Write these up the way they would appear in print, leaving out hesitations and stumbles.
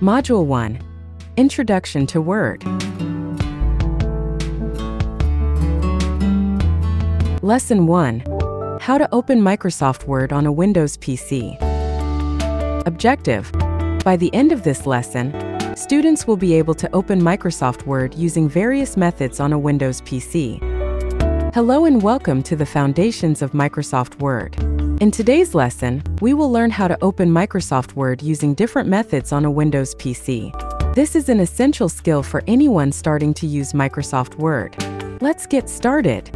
Module 1. Introduction to Word. Lesson 1. How to open Microsoft Word on a Windows PC. Objective. By the end of this lesson, students will be able to open Microsoft Word using various methods on a Windows PC. Hello and welcome to the Foundations of Microsoft Word. In today's lesson, we will learn how to open Microsoft Word using different methods on a Windows PC. This is an essential skill for anyone starting to use Microsoft Word. Let's get started.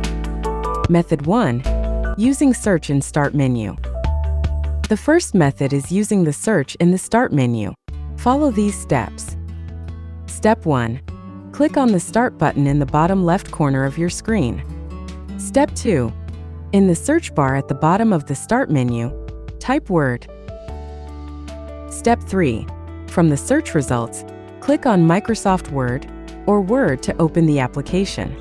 Method 1. Using search in Start menu. The first method is using the search in the Start menu. Follow these steps. Step 1. Click on the Start button in the bottom left corner of your screen. Step 2. In the search bar at the bottom of the Start menu, type Word. Step 3. From the search results, click on Microsoft Word or Word to open the application.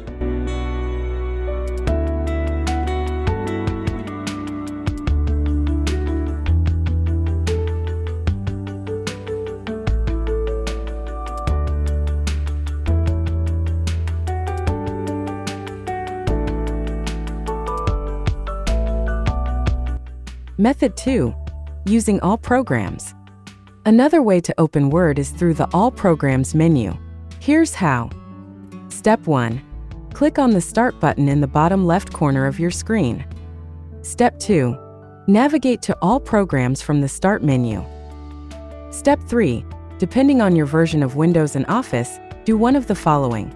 Method 2. Using all programs. Another way to open Word is through the All Programs menu. Here's how. Step 1. Click on the Start button in the bottom left corner of your screen. Step 2. Navigate to All Programs from the Start menu. Step 3. Depending on your version of Windows and Office, do one of the following.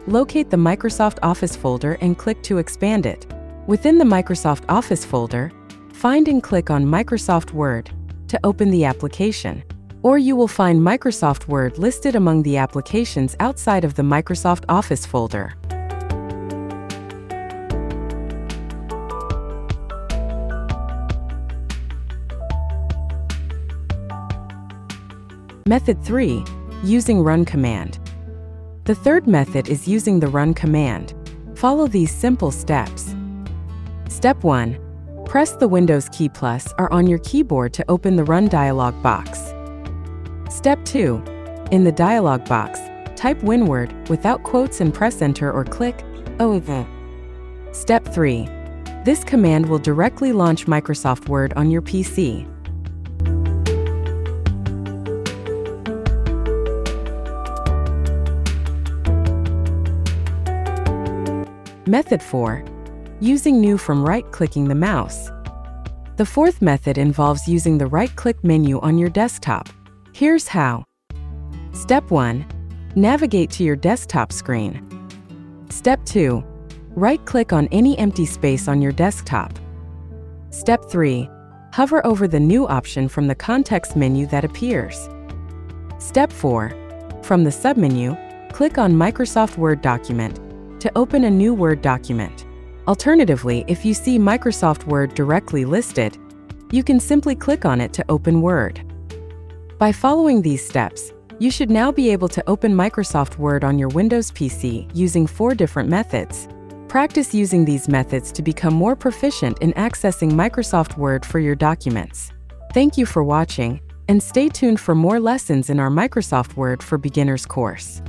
Locate the Microsoft Office folder and click to expand it. Within the Microsoft Office folder, find and click on Microsoft Word to open the application, or you will find Microsoft Word listed among the applications outside of the Microsoft Office folder. Method 3. Using Run command. The third method is using the Run command. Follow these simple steps. Step 1. Press the Windows key plus or on your keyboard to open the Run dialog box. Step 2. In the dialog box, type WinWord without quotes and press Enter or click OK. Step 3. This command will directly launch Microsoft Word on your PC. Method 4. Using New from right-clicking the mouse. The fourth method involves using the right-click menu on your desktop. Here's how. Step 1. Navigate to your desktop screen. Step 2. Right-click on any empty space on your desktop. Step 3. Hover over the New option from the context menu that appears. Step 4. From the submenu, click on Microsoft Word document to open a new Word document. Alternatively, if you see Microsoft Word directly listed, you can simply click on it to open Word. By following these steps, you should now be able to open Microsoft Word on your Windows PC using 4 different methods. Practice using these methods to become more proficient in accessing Microsoft Word for your documents. Thank you for watching, and stay tuned for more lessons in our Microsoft Word for Beginners course.